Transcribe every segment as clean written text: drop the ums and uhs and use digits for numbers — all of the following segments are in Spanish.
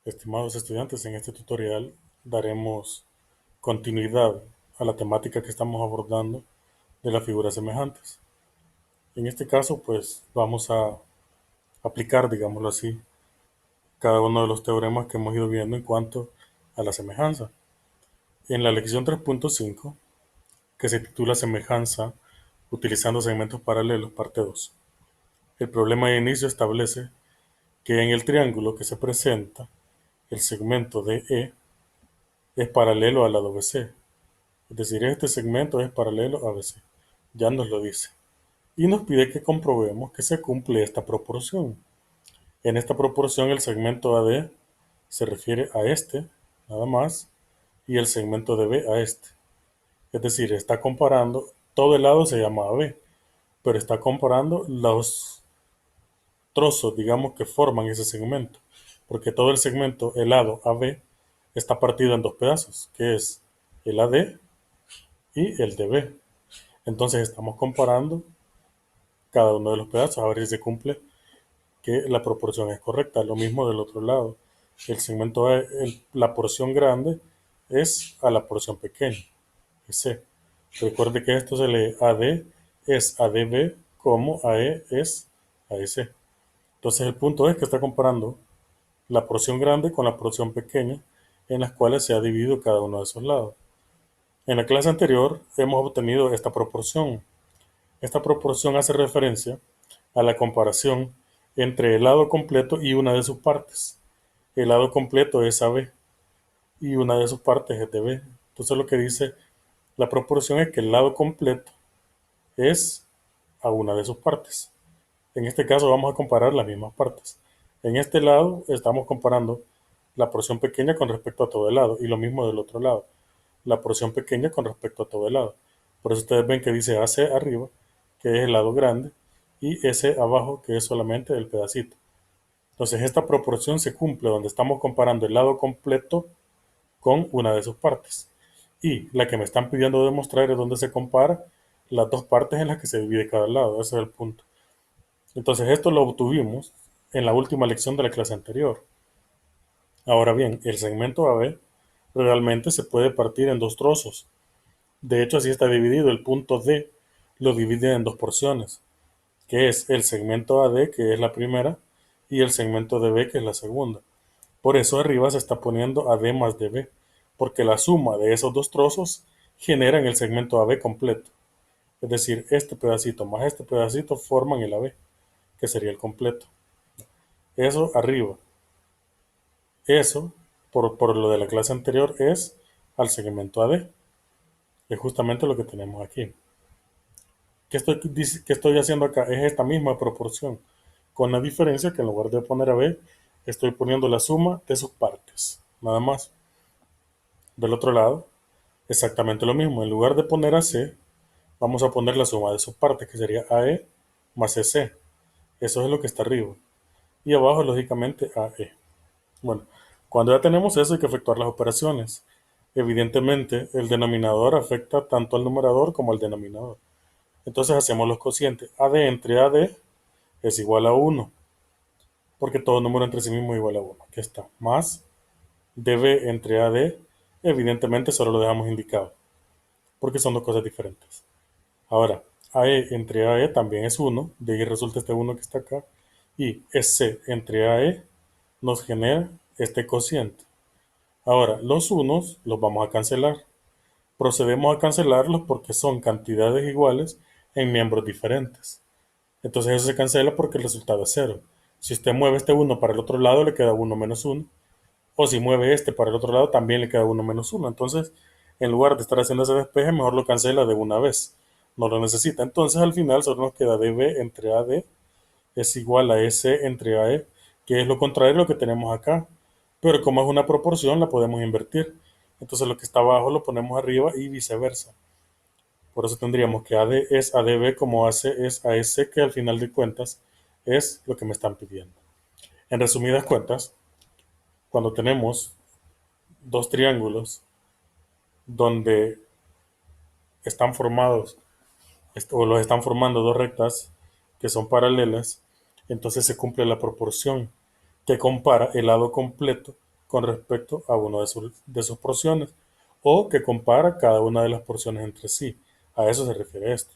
Estimados estudiantes, en este tutorial daremos continuidad a la temática que estamos abordando de las figuras semejantes. En este caso, pues vamos a aplicar, digámoslo así, cada uno de los teoremas que hemos ido viendo en cuanto a la semejanza. En la lección 3.5, que se titula Semejanza utilizando segmentos paralelos, parte 2, el problema de inicio establece que en el triángulo que se presenta, el segmento DE es paralelo al lado BC. Es decir, este segmento es paralelo a BC. Ya nos lo dice. Y nos pide que comprobemos que se cumple esta proporción. En esta proporción el segmento AD se refiere a este, nada más, y el segmento de B a este. Es decir, está comparando, todo el lado se llama AB, pero está comparando los trozos, digamos, que forman ese segmento. Porque todo el segmento, el lado AB, está partido en dos pedazos, que es el AD y el DB. Entonces estamos comparando cada uno de los pedazos a ver si se cumple que la proporción es correcta. Lo mismo del otro lado. El segmento A, la porción grande es a la porción pequeña, es C. Recuerde que esto se lee AD es ADB como AE es AEC. Entonces el punto es que está comparando la porción grande con la porción pequeña en las cuales se ha dividido cada uno de esos lados. En la clase anterior hemos obtenido esta proporción. Esta proporción hace referencia a la comparación entre el lado completo y una de sus partes. El lado completo es AB y una de sus partes es DB. Entonces lo que dice la proporción es que el lado completo es a una de sus partes. En este caso vamos a comparar las mismas partes. En este lado estamos comparando la porción pequeña con respecto a todo el lado y lo mismo del otro lado. La porción pequeña con respecto a todo el lado. Por eso ustedes ven que dice AC arriba, que es el lado grande, y S abajo, que es solamente el pedacito. Entonces esta proporción se cumple donde estamos comparando el lado completo con una de sus partes. Y la que me están pidiendo demostrar es donde se compara las dos partes en las que se divide cada lado. Ese es el punto. Entonces esto lo obtuvimos en la última lección de la clase anterior. Ahora bien, el segmento AB realmente se puede partir en dos trozos. De hecho, así está dividido. El punto D lo divide en dos porciones, que es el segmento AD, que es la primera, y el segmento DB, que es la segunda. Por eso arriba se está poniendo AD más DB, porque la suma de esos dos trozos generan el segmento AB completo. Es decir, este pedacito más este pedacito forman el AB, que sería el completo. Eso arriba. Eso, por lo de la clase anterior, es al segmento AD. Es justamente lo que tenemos aquí. ¿Qué estoy haciendo acá? Es esta misma proporción, con la diferencia que en lugar de poner AB, estoy poniendo la suma de sus partes, nada más. Del otro lado, exactamente lo mismo. En lugar de poner AC, vamos a poner la suma de sus partes, que sería AE más EC. Eso es lo que está arriba. Y abajo, lógicamente, AE. Bueno, cuando ya tenemos eso, hay que efectuar las operaciones. Evidentemente, el denominador afecta tanto al numerador como al denominador. Entonces hacemos los cocientes. AD entre AD es igual a 1, porque todo número entre sí mismo es igual a 1. Aquí está. Más DB entre AD, evidentemente solo lo dejamos indicado, porque son dos cosas diferentes. Ahora, AE entre AE también es 1, de ahí resulta este 1 que está acá, y SC entre AE nos genera este cociente. Ahora, los unos los vamos a cancelar. Procedemos a cancelarlos porque son cantidades iguales en miembros diferentes. Entonces eso se cancela porque el resultado es cero. Si usted mueve este uno para el otro lado, le queda uno menos uno. O si mueve este para el otro lado, también le queda uno menos uno. Entonces, en lugar de estar haciendo ese despeje, mejor lo cancela de una vez. No lo necesita. Entonces, al final solo nos queda DB entre AD es igual a S entre AE, que es lo contrario a lo que tenemos acá. Pero como es una proporción, la podemos invertir. Entonces lo que está abajo lo ponemos arriba y viceversa. Por eso tendríamos que AD es ADB como AC es AS, que al final de cuentas es lo que me están pidiendo. En resumidas cuentas, cuando tenemos dos triángulos donde están formados o los están formando dos rectas que son paralelas, entonces se cumple la proporción que compara el lado completo con respecto a una de sus porciones, o que compara cada una de las porciones entre sí. A eso se refiere esto.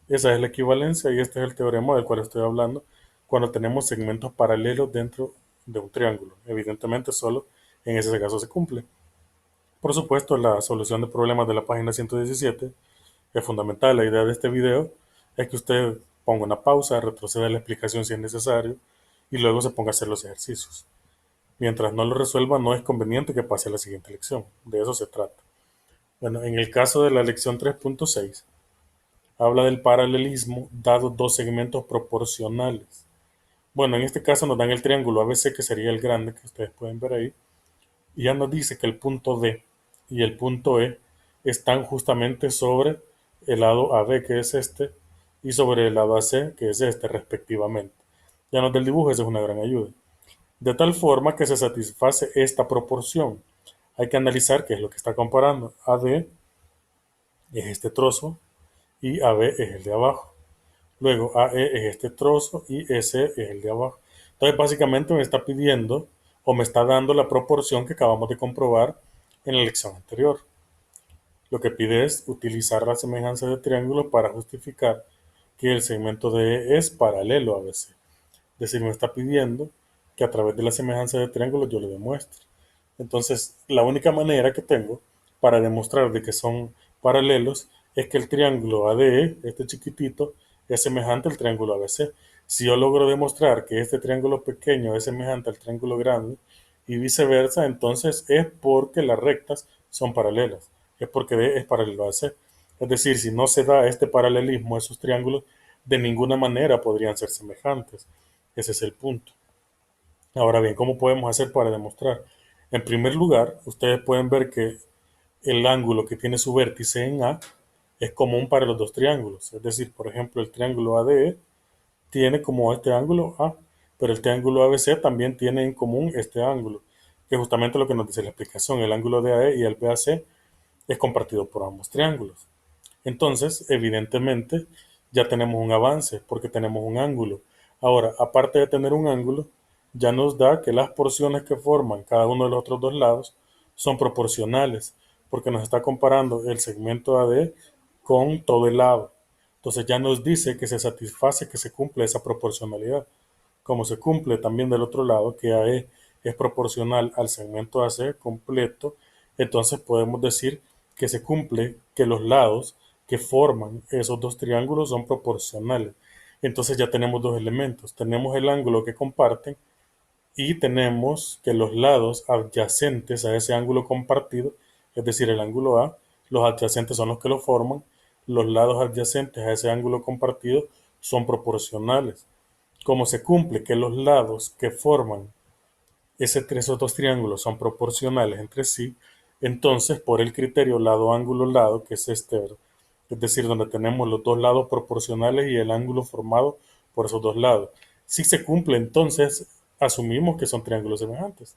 Esa es la equivalencia y este es el teorema del cual estoy hablando cuando tenemos segmentos paralelos dentro de un triángulo. Evidentemente solo en ese caso se cumple. Por supuesto, la solución de problemas de la página 117 es fundamental. La idea de este video es que usted ponga una pausa, retroceda la explicación si es necesario y luego se ponga a hacer los ejercicios. Mientras no lo resuelva, no es conveniente que pase a la siguiente lección. De eso se trata. Bueno, en el caso de la lección 3.6, habla del paralelismo dado dos segmentos proporcionales. Bueno, en este caso nos dan el triángulo ABC, que sería el grande que ustedes pueden ver ahí, y ya nos dice que el punto D y el punto E están justamente sobre el lado AB, que es este, y sobre el lado AC, que es este, respectivamente. Ya nos del dibujo, esa es una gran ayuda. De tal forma que se satisface esta proporción. Hay que analizar qué es lo que está comparando. AD es este trozo y AB es el de abajo. Luego AE es este trozo y SE es el de abajo. Entonces básicamente me está pidiendo o me está dando la proporción que acabamos de comprobar en la lección anterior. Lo que pide es utilizar la semejanza de triángulo para justificar que el segmento de E es paralelo a BC. Es decir, me está pidiendo que a través de la semejanza de triángulo yo lo demuestre. Entonces, la única manera que tengo para demostrar de que son paralelos es que el triángulo ADE, este chiquitito, es semejante al triángulo ABC. Si yo logro demostrar que este triángulo pequeño es semejante al triángulo grande y viceversa, entonces es porque las rectas son paralelas, es porque D es paralelo a AC. Es decir, si no se da este paralelismo a esos triángulos, de ninguna manera podrían ser semejantes. Ese es el punto. Ahora bien, ¿cómo podemos hacer para demostrar? En primer lugar, ustedes pueden ver que el ángulo que tiene su vértice en A es común para los dos triángulos. Es decir, por ejemplo, el triángulo ADE tiene como este ángulo A, pero el triángulo ABC también tiene en común este ángulo, que es justamente lo que nos dice la explicación. El ángulo de AE y el BAC es compartido por ambos triángulos. Entonces, evidentemente, ya tenemos un avance porque tenemos un ángulo. Ahora, aparte de tener un ángulo, ya nos da que las porciones que forman cada uno de los otros dos lados son proporcionales, porque nos está comparando el segmento AD con todo el lado. Entonces ya nos dice que se satisface, que se cumple esa proporcionalidad. Como se cumple también del otro lado, que AE es proporcional al segmento AC completo, entonces podemos decir que se cumple que los lados que forman esos dos triángulos son proporcionales. Entonces ya tenemos dos elementos. Tenemos el ángulo que comparten y tenemos que los lados adyacentes a ese ángulo compartido, es decir, el ángulo A, los adyacentes son los que lo forman, los lados adyacentes a ese ángulo compartido son proporcionales. Como se cumple que los lados que forman esos dos triángulos son proporcionales entre sí, entonces por el criterio lado, ángulo, lado, que es este, es decir, donde tenemos los dos lados proporcionales y el ángulo formado por esos dos lados. Si se cumple, entonces asumimos que son triángulos semejantes.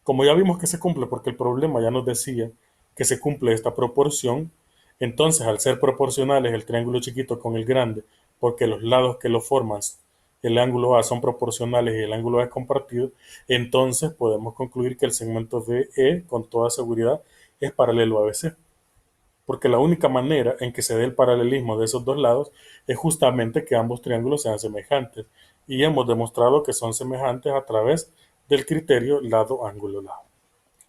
Como ya vimos que se cumple, porque el problema ya nos decía que se cumple esta proporción, entonces al ser proporcionales el triángulo chiquito con el grande, porque los lados que lo forman, el ángulo A son proporcionales y el ángulo A es compartido, entonces podemos concluir que el segmento de E con toda seguridad es paralelo a ABC. Porque la única manera en que se dé el paralelismo de esos dos lados es justamente que ambos triángulos sean semejantes. Y hemos demostrado que son semejantes a través del criterio lado-ángulo-lado.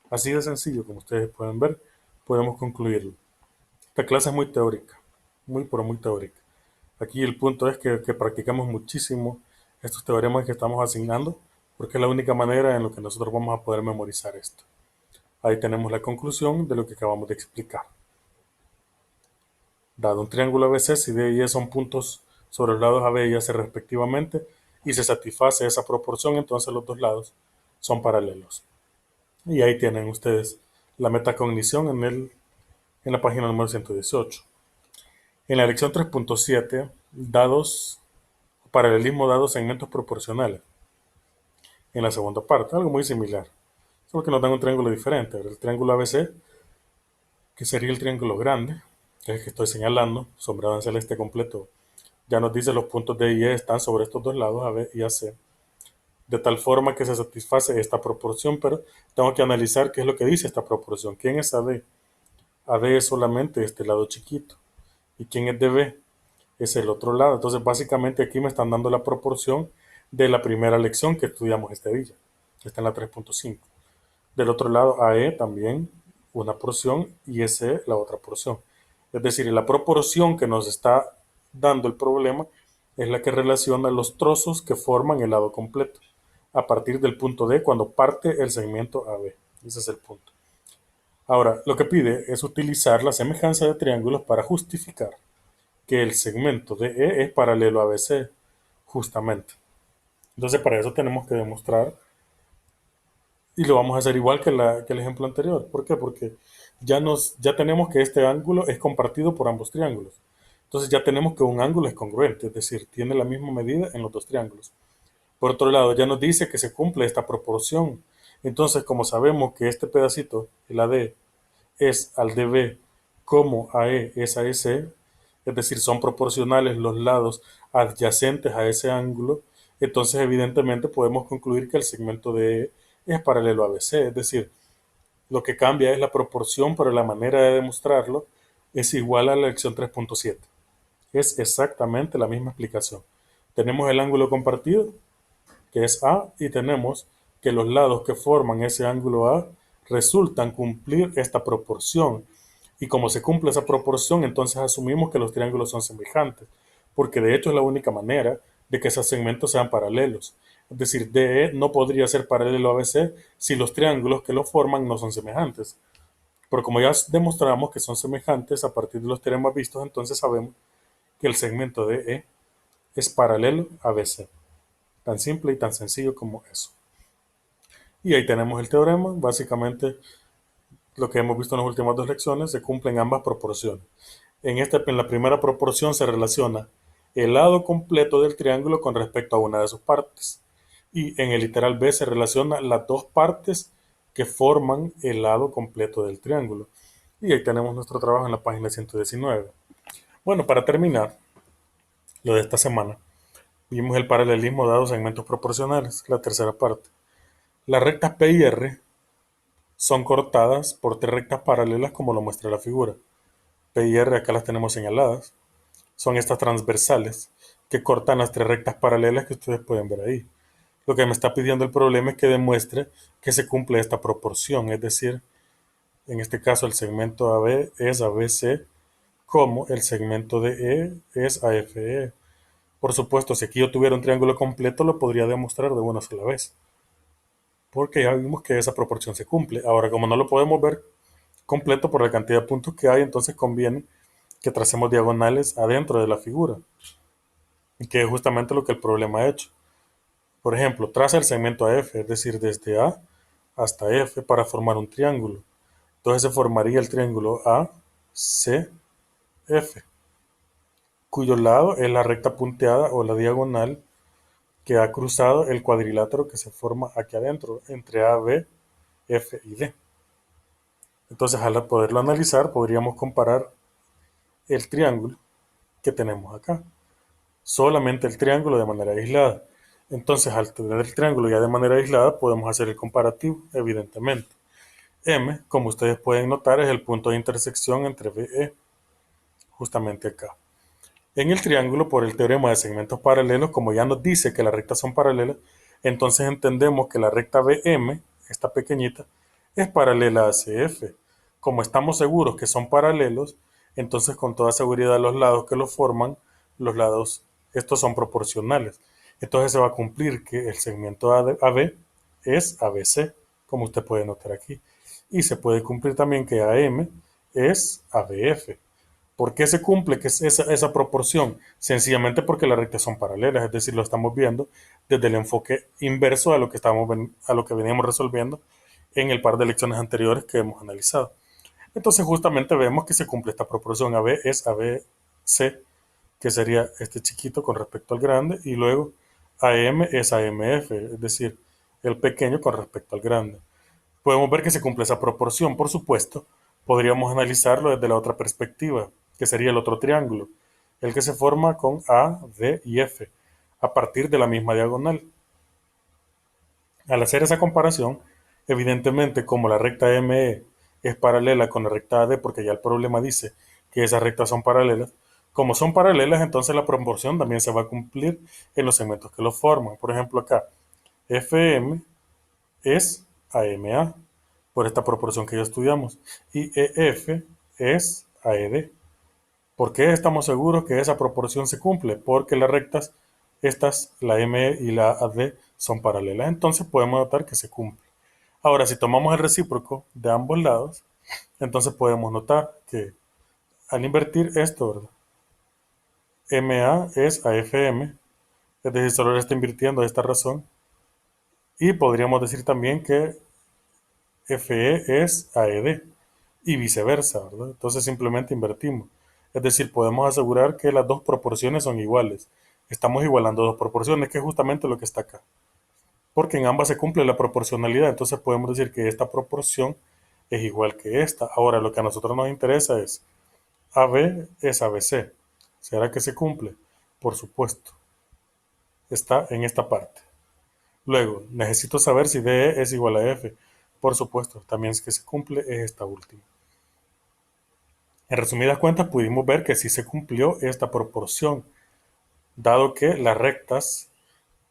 Así de sencillo, como ustedes pueden ver, podemos concluirlo. Esta clase es muy teórica, muy pero muy teórica. Aquí el punto es que practicamos muchísimo estos teoremas que estamos asignando, porque es la única manera en la que nosotros vamos a poder memorizar esto. Ahí tenemos la conclusión de lo que acabamos de explicar. Dado un triángulo ABC, si D y E son puntos sobre los lados AB y AC respectivamente, y se satisface esa proporción, entonces los dos lados son paralelos. Y ahí tienen ustedes la metacognición en la página número 118. En la lección 3.7, paralelismo dados segmentos proporcionales. En la segunda parte, algo muy similar, solo que nos dan un triángulo diferente. El triángulo ABC, que sería el triángulo grande, que es el que estoy señalando, sombreado en celeste completo, ya nos dice los puntos D y E están sobre estos dos lados, AB y AC. de tal forma que se satisface esta proporción, pero tengo que analizar qué es lo que dice esta proporción. ¿Quién es AD? AD es solamente este lado chiquito. ¿Y quién es DB? Es el otro lado. Entonces, básicamente aquí me están dando la proporción de la primera lección que estudiamos este día. Está en la 3.5. Del otro lado, AE también una porción y SE la otra porción. Es decir, la proporción que nos está dando el problema es la que relaciona los trozos que forman el lado completo a partir del punto D cuando parte el segmento AB. Ese es el punto. Ahora, lo que pide es utilizar la semejanza de triángulos para justificar que el segmento DE es paralelo a BC, justamente. Entonces, para eso tenemos que demostrar, y lo vamos a hacer igual que el ejemplo anterior. ¿Por qué? Porque ya tenemos que este ángulo es compartido por ambos triángulos. Entonces ya tenemos que un ángulo es congruente, es decir, tiene la misma medida en los dos triángulos. Por otro lado, ya nos dice que se cumple esta proporción. Entonces, como sabemos que este pedacito, el AD, es al DB como AE es a EC, es decir, son proporcionales los lados adyacentes a ese ángulo, entonces evidentemente podemos concluir que el segmento DE es paralelo a BC, es decir, lo que cambia es la proporción, pero la manera de demostrarlo es igual a la lección 3.7. Es exactamente la misma explicación. Tenemos el ángulo compartido, que es A, y tenemos que los lados que forman ese ángulo A resultan cumplir esta proporción. Y como se cumple esa proporción, entonces asumimos que los triángulos son semejantes, porque de hecho es la única manera de que esos segmentos sean paralelos. Es decir, DE no podría ser paralelo a BC si los triángulos que lo forman no son semejantes. Pero como ya demostramos que son semejantes a partir de los teoremas vistos, entonces sabemos que el segmento DE es paralelo a BC. Tan simple y tan sencillo como eso. Y ahí tenemos el teorema. Básicamente, lo que hemos visto en las últimas dos lecciones, se cumplen ambas proporciones. En la primera proporción se relaciona el lado completo del triángulo con respecto a una de sus partes. Y en el literal B se relaciona las dos partes que forman el lado completo del triángulo. Y ahí tenemos nuestro trabajo en la página 119. Bueno, para terminar lo de esta semana, vimos el paralelismo dado segmentos proporcionales, la tercera parte. Las rectas P y R son cortadas por tres rectas paralelas como lo muestra la figura. P y R acá las tenemos señaladas. Son estas transversales que cortan las tres rectas paralelas que ustedes pueden ver ahí. Lo que me está pidiendo el problema es que demuestre que se cumple esta proporción, es decir, en este caso el segmento AB es ABC como el segmento DE es AFE. Por supuesto, si aquí yo tuviera un triángulo completo lo podría demostrar de una sola vez, porque ya vimos que esa proporción se cumple. Ahora, como no lo podemos ver completo por la cantidad de puntos que hay, entonces conviene que tracemos diagonales adentro de la figura, que es justamente lo que el problema ha hecho. Por ejemplo, traza el segmento AF, es decir, desde A hasta F para formar un triángulo. Entonces se formaría el triángulo ACF, cuyo lado es la recta punteada o la diagonal que ha cruzado el cuadrilátero que se forma aquí adentro, entre A, B, F y D. Entonces, al poderlo analizar, podríamos comparar el triángulo que tenemos acá. Solamente el triángulo de manera aislada. Entonces, al tener el triángulo ya de manera aislada, podemos hacer el comparativo, evidentemente. M, como ustedes pueden notar, es el punto de intersección entre B y E, justamente acá. En el triángulo, por el teorema de segmentos paralelos, como ya nos dice que las rectas son paralelas, entonces entendemos que la recta BM, esta pequeñita, es paralela a CF. Como estamos seguros que son paralelos, entonces con toda seguridad los lados que los forman, los lados, estos son proporcionales. Entonces se va a cumplir que el segmento AB es ABC, como usted puede notar aquí. Y se puede cumplir también que AM es ABF. ¿Por qué se cumple que es esa proporción? Sencillamente porque las rectas son paralelas, es decir, lo estamos viendo desde el enfoque inverso a lo que veníamos resolviendo en el par de lecciones anteriores que hemos analizado. Entonces justamente vemos que se cumple esta proporción. AB es ABC, que sería este chiquito con respecto al grande, y luego AM es AMF, es decir, el pequeño con respecto al grande. Podemos ver que se cumple esa proporción. Por supuesto, podríamos analizarlo desde la otra perspectiva, que sería el otro triángulo, el que se forma con A, D y F, a partir de la misma diagonal. Al hacer esa comparación, evidentemente como la recta ME es paralela con la recta AD, porque ya el problema dice que esas rectas son paralelas, como son paralelas, entonces la proporción también se va a cumplir en los segmentos que los forman. Por ejemplo, acá, FM es AMA, por esta proporción que ya estudiamos, y EF es AED. ¿Por qué estamos seguros que esa proporción se cumple? Porque las rectas, estas, la ME y la AD, son paralelas. Entonces podemos notar que se cumple. Ahora, si tomamos el recíproco de ambos lados, entonces podemos notar que al invertir esto, ¿verdad? MA es a FM, es decir, solo le está invirtiendo esta razón. Y podríamos decir también que FE es AED y viceversa, ¿verdad? Entonces simplemente invertimos. Es decir, podemos asegurar que las dos proporciones son iguales. Estamos igualando dos proporciones, que es justamente lo que está acá. Porque en ambas se cumple la proporcionalidad, entonces podemos decir que esta proporción es igual que esta. Ahora, lo que a nosotros nos interesa es AB es ABC. ¿Será que se cumple? Por supuesto. Está en esta parte. Luego, necesito saber si DE es igual a F. Por supuesto, también es que se cumple es esta última. En resumidas cuentas, pudimos ver que sí se cumplió esta proporción, dado que las rectas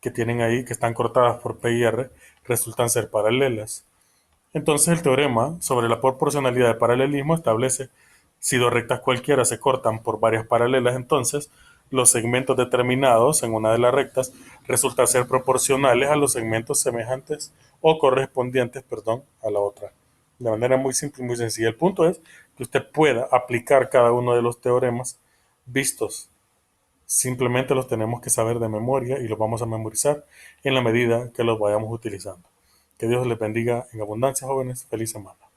que tienen ahí, que están cortadas por P y R, resultan ser paralelas. Entonces el teorema sobre la proporcionalidad de paralelismo establece si dos rectas cualquiera se cortan por varias paralelas, entonces los segmentos determinados en una de las rectas resultan ser proporcionales a los segmentos semejantes o correspondientes, perdón, a la otra. De manera muy simple y muy sencilla. El punto es que usted pueda aplicar cada uno de los teoremas vistos. Simplemente los tenemos que saber de memoria y los vamos a memorizar en la medida que los vayamos utilizando. Que Dios les bendiga en abundancia, jóvenes. Feliz semana.